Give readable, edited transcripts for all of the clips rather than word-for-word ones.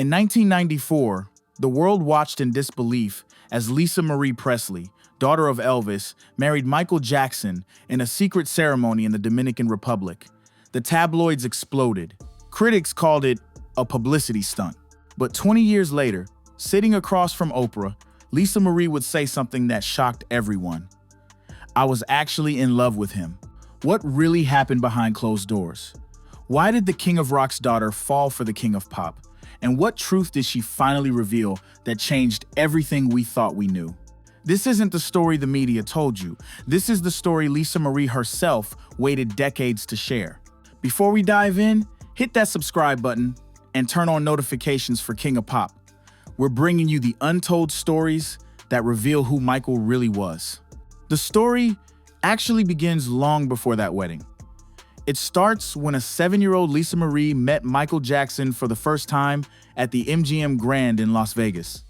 In 1994, the world watched in disbelief as Lisa Marie Presley, daughter of Elvis, married Michael Jackson in a secret ceremony in the Dominican Republic. The tabloids exploded. Critics called it a publicity stunt. But 20 years later, sitting across from Oprah, Lisa Marie would say something that shocked everyone. "I was actually in love with him." What really happened behind closed doors? Why did the King of Rock's daughter fall for the King of Pop? And what truth did she finally reveal that changed everything we thought we knew? This isn't the story the media told you. This is the story Lisa Marie herself waited decades to share. Before we dive in, hit that subscribe button and turn on notifications for King of Pop. We're bringing you the untold stories that reveal who Michael really was. The story actually begins long before that wedding. It starts when a 7-year-old Lisa Marie met Michael Jackson for the first time at the MGM Grand in Las Vegas.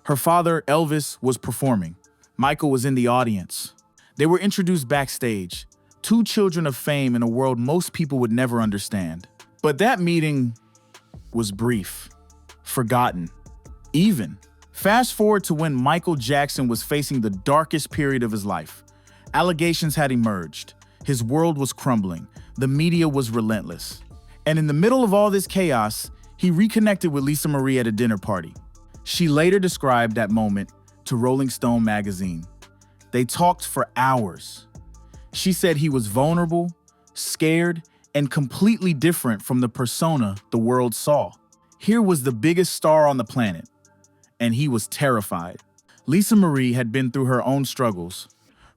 Her father, Elvis, was performing. Michael was in the audience. They were introduced backstage, two children of fame in a world most people would never understand. But that meeting was brief, forgotten, even. Fast forward to when Michael Jackson was facing the darkest period of his life. Allegations had emerged. His world was crumbling. The media was relentless. And in the middle of all this chaos, he reconnected with Lisa Marie at a dinner party. She later described that moment to Rolling Stone magazine. They talked for hours. She said he was vulnerable, scared, and completely different from the persona the world saw. Here was the biggest star on the planet, and he was terrified. Lisa Marie had been through her own struggles.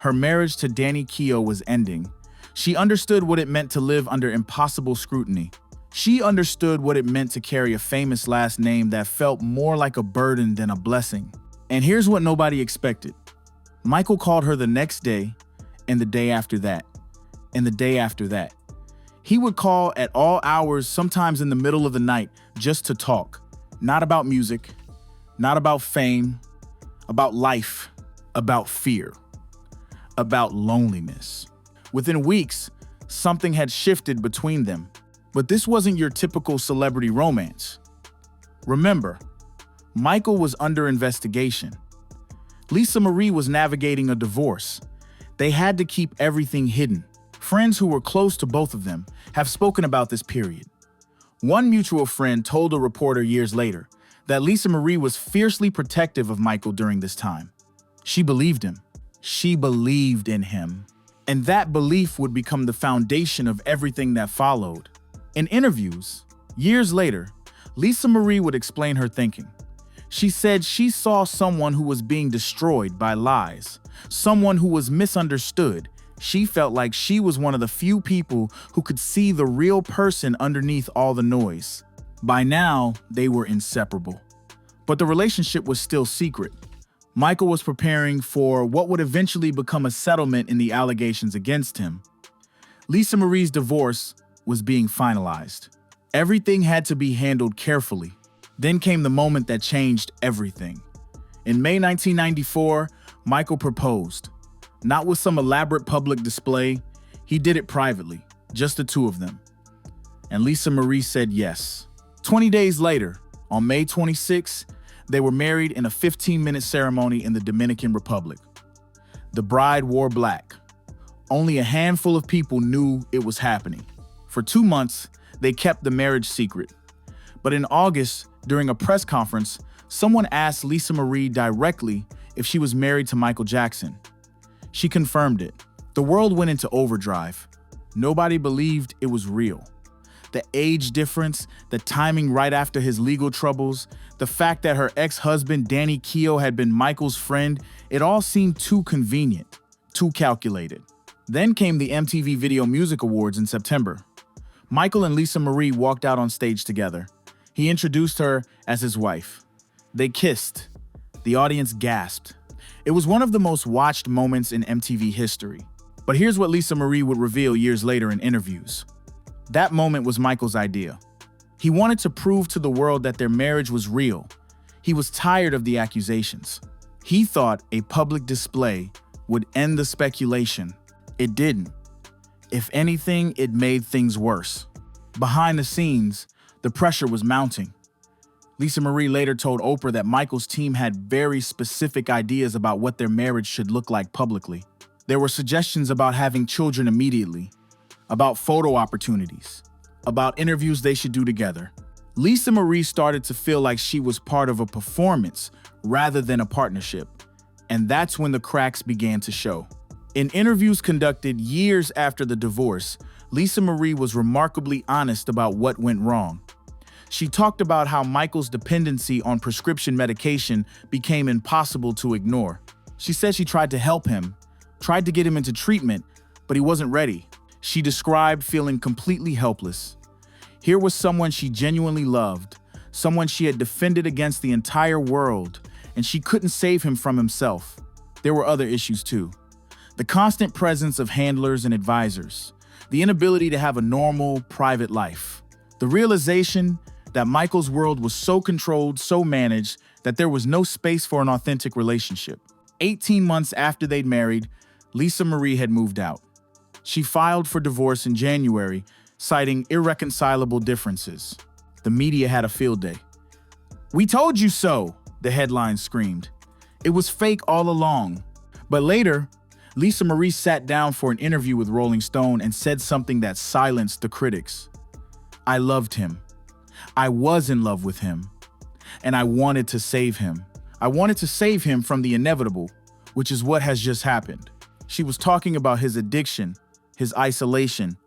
Her marriage to Danny Keough was ending. She understood what it meant to live under impossible scrutiny. She understood what it meant to carry a famous last name that felt more like a burden than a blessing. And here's what nobody expected. Michael called her the next day, and the day after that, and the day after that. He would call at all hours, sometimes in the middle of the night, just to talk. Not about music, not about fame, about life, about fear, about loneliness. Within weeks, something had shifted between them. But this wasn't your typical celebrity romance. Remember, Michael was under investigation. Lisa Marie was navigating a divorce. They had to keep everything hidden. Friends who were close to both of them have spoken about this period. One mutual friend told a reporter years later that Lisa Marie was fiercely protective of Michael during this time. She believed him. She believed in him. And that belief would become the foundation of everything that followed. In interviews, years later, Lisa Marie would explain her thinking. She said she saw someone who was being destroyed by lies, someone who was misunderstood. She felt like she was one of the few people who could see the real person underneath all the noise. By now, they were inseparable. But the relationship was still secret. Michael was preparing for what would eventually become a settlement in the allegations against him. Lisa Marie's divorce was being finalized. Everything had to be handled carefully. Then came the moment that changed everything. In May 1994, Michael proposed. Not with some elaborate public display, he did it privately, just the two of them. And Lisa Marie said yes. 20 days later, on May 26, they were married in a 15-minute ceremony in the Dominican Republic. The bride wore black. Only a handful of people knew it was happening. For 2 months, they kept the marriage secret. But in August, during a press conference, someone asked Lisa Marie directly if she was married to Michael Jackson. She confirmed it. The world went into overdrive. Nobody believed it was real. The age difference, the timing right after his legal troubles, the fact that her ex-husband Danny Keough had been Michael's friend, it all seemed too convenient, too calculated. Then came the MTV Video Music Awards in September. Michael and Lisa Marie walked out on stage together. He introduced her as his wife. They kissed. The audience gasped. It was one of the most watched moments in MTV history. But here's what Lisa Marie would reveal years later in interviews. That moment was Michael's idea. He wanted to prove to the world that their marriage was real. He was tired of the accusations. He thought a public display would end the speculation. It didn't. If anything, it made things worse. Behind the scenes, the pressure was mounting. Lisa Marie later told Oprah that Michael's team had very specific ideas about what their marriage should look like publicly. There were suggestions about having children immediately, about photo opportunities, about interviews they should do together. Lisa Marie started to feel like she was part of a performance rather than a partnership, and that's when the cracks began to show. In interviews conducted years after the divorce, Lisa Marie was remarkably honest about what went wrong. She talked about how Michael's dependency on prescription medication became impossible to ignore. She said she tried to help him, tried to get him into treatment, but he wasn't ready. She described feeling completely helpless. Here was someone she genuinely loved, someone she had defended against the entire world, and she couldn't save him from himself. There were other issues too. The constant presence of handlers and advisors, the inability to have a normal, private life, the realization that Michael's world was so controlled, so managed, that there was no space for an authentic relationship. 18 months after they'd married, Lisa Marie had moved out. She filed for divorce in January, citing irreconcilable differences. The media had a field day. "We told you so," the headline screamed. It was fake all along. But later, Lisa Marie sat down for an interview with Rolling Stone and said something that silenced the critics. "I loved him. I was in love with him. And I wanted to save him. I wanted to save him from the inevitable, which is what has just happened." She was talking about his addiction, his isolation,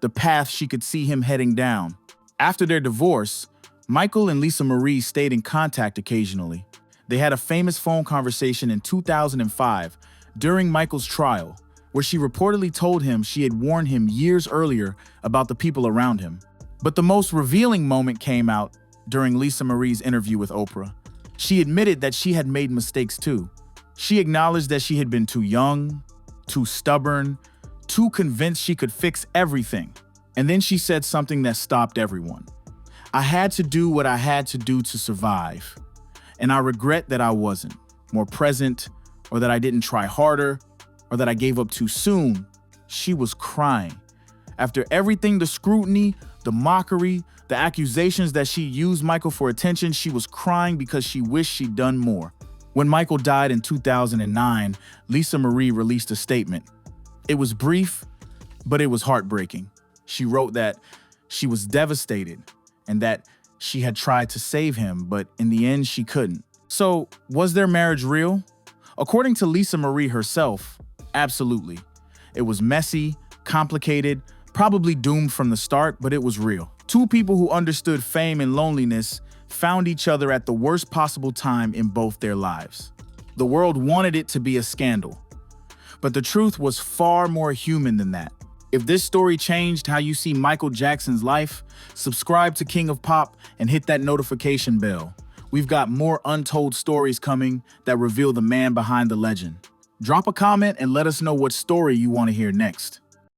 the path she could see him heading down. After their divorce, Michael and Lisa Marie stayed in contact occasionally. They had a famous phone conversation in 2005 during Michael's trial, where she reportedly told him she had warned him years earlier about the people around him. But the most revealing moment came out during Lisa Marie's interview with Oprah. She admitted that she had made mistakes too. She acknowledged that she had been too young, too stubborn, too convinced she could fix everything. And then she said something that stopped everyone. "I had to do what I had to do to survive. And I regret that I wasn't more present, or that I didn't try harder, or that I gave up too soon." She was crying. After everything, the scrutiny, the mockery, the accusations that she used Michael for attention, she was crying because she wished she'd done more. When Michael died in 2009, Lisa Marie released a statement. It was brief, but it was heartbreaking. She wrote that she was devastated and that she had tried to save him, but in the end, she couldn't. So, was their marriage real? According to Lisa Marie herself, absolutely. It was messy, complicated, probably doomed from the start, but it was real. Two people who understood fame and loneliness found each other at the worst possible time in both their lives. The world wanted it to be a scandal, but the truth was far more human than that. If this story changed how you see Michael Jackson's life, subscribe to King of Pop and hit that notification bell. We've got more untold stories coming that reveal the man behind the legend. Drop a comment and let us know what story you want to hear next.